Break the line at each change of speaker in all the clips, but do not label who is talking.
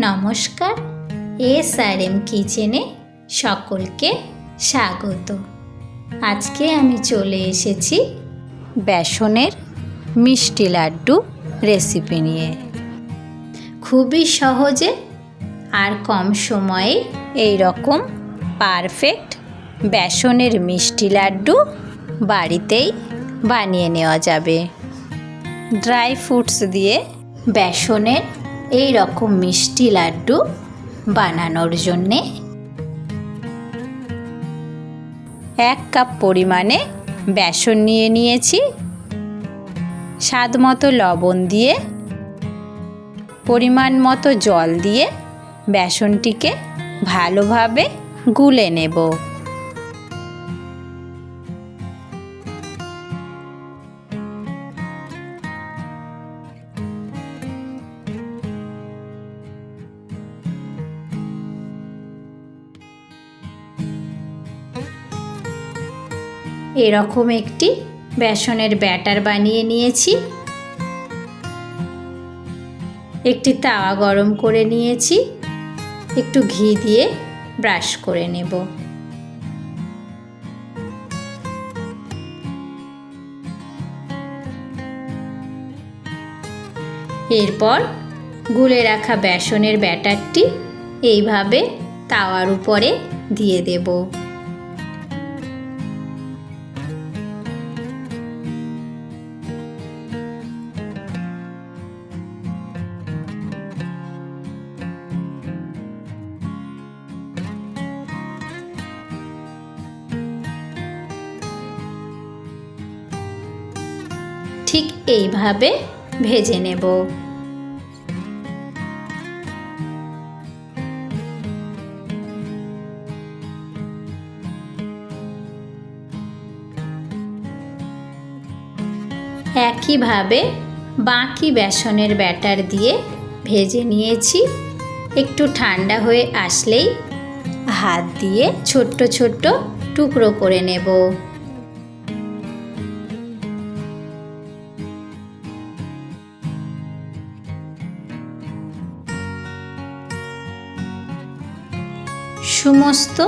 নমস্কার, SRM কিচেনে সকলকে স্বাগত। আজকে আমি চলে এসেছি বেসনের মিষ্টি লাড্ডু রেসিপি নিয়ে। খুবই সহজে আর কম সময়ে এই রকম পারফেক্ট বেসনের মিষ্টি লাড্ডু বাড়িতেই বানিয়ে নেওয়া যাবে। ড্রাই ফ্রুটস দিয়ে বেসনের এই রকম মিষ্টি লাড্ডু বানানোর জন্যে 1 কাপ পরিমাণে বেসন নিয়ে নিয়েছি। স্বাদ মতো লবণ দিয়ে পরিমাণ মতো জল দিয়ে বেসনটিকে ভালোভাবে গুলে নেব। এরকম একটি বেসনের ব্যাটার বানিয়ে নিয়েছি। একটি তাওয়া গরম করে নিয়েছি, একটু ঘি দিয়ে ব্রাশ করে নেব। এরপর গুলে রাখা বেসনের ব্যাটারটি এইভাবে তাওয়ার উপরে দিয়ে দেব। ঠিক এইভাবে ভেজে নেব। একইভাবে বাকি বেসনের ব্যাটার দিয়ে ভেজে নিয়েছি। একটু ঠান্ডা হয়ে আসলেই হাত দিয়ে ছোট্ট ছোট্ট টুকরো করে নেব। সমস্ত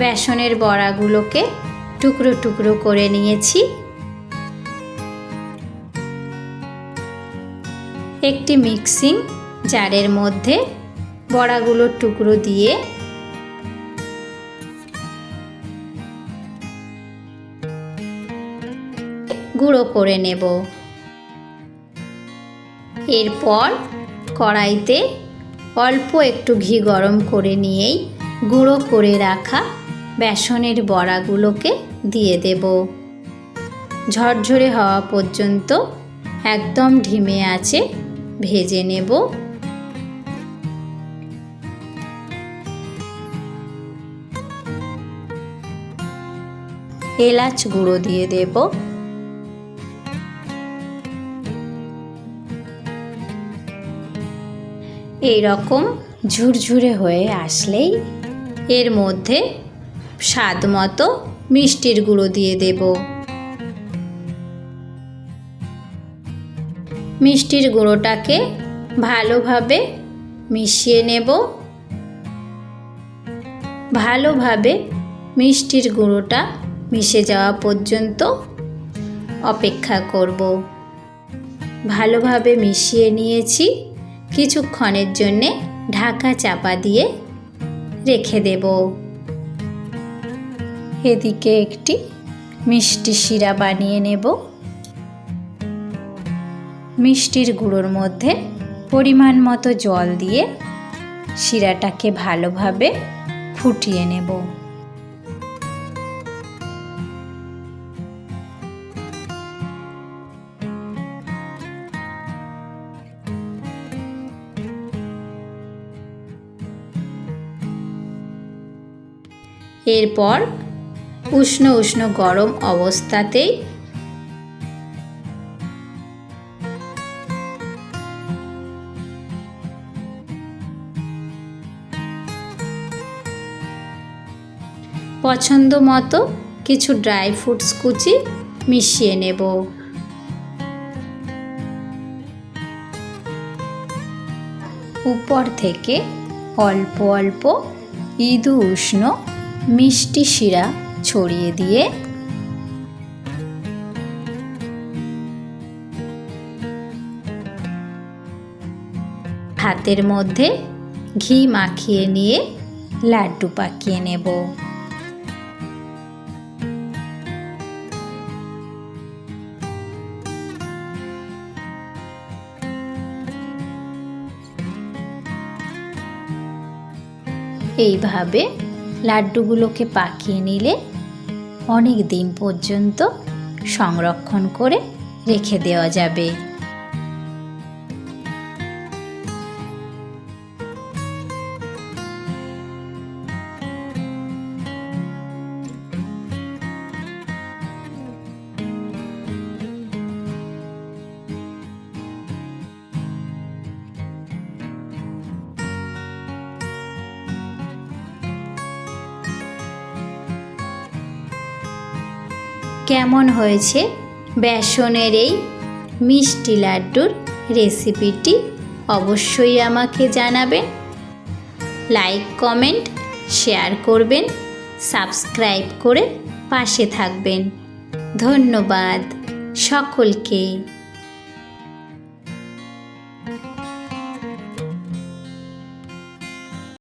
বেসনের বড়াগুলোকে টুকরো টুকরো করে নিয়েছি। একটি মিক্সিং জারের মধ্যে বড়াগুলোর টুকরো দিয়ে গুঁড়ো করে নেব। এরপর কড়াইতে অল্প একটু ঘি গরম করে নিয়েই গুঁড়ো করে রাখা বেসনের বড়াগুলোকে দিয়ে দেব। ঝরঝরে হওয়া পর্যন্ত একদম ধিমে আঁচে ভেজে নেব। এলাচ গুঁড়ো দিয়ে দেব। এই রকম ঝুরঝুরে হয়ে আসলেই এর মধ্যে স্বাদ মতো মিষ্টির গুঁড়ো দিয়ে দেব। মিষ্টির গুঁড়োটাকে ভালোভাবে মিশিয়ে নেব। ভালোভাবে মিষ্টির গুঁড়োটা মিশে যাওয়া পর্যন্ত অপেক্ষা করব। ভালোভাবে মিশিয়ে নিয়েছি। কিছুক্ষণের জন্যে ঢাকা চাপা দিয়ে রেখে দেব। এদিকে একটি মিষ্টি শিরা বানিয়ে নেব। মিষ্টির গুঁড়োর মধ্যে পরিমাণ মতো জল দিয়ে শিরাটাকে ভালোভাবে ফুটিয়ে নেব। এরপর উষ্ণ উষ্ণ গরম অবস্থাতেই পছন্দ মতো কিছু ড্রাই ফ্রুটস কুচি মিশিয়ে নেব। উপর থেকে অল্প অল্প ইদু উষ্ণ মিষ্টি শিরা ছড়িয়ে দিয়ে হাতের মধ্যে ঘি মাখিয়ে নিয়ে লাড্ডু পাকিয়ে নেব। এইভাবে লাড্ডুগুলোকে পাকিয়ে নিলে অনেক দিন পর্যন্ত সংরক্ষণ করে রেখে দেওয়া যাবে। কেমন হয়েছে বেসনের এই মিষ্টি লাড্ডুর রেসিপিটি অবশ্যই আমাকে জানাবেন। লাইক, কমেন্ট, শেয়ার করবেন, সাবস্ক্রাইব করে পাশে থাকবেন। ধন্যবাদ সকলকে।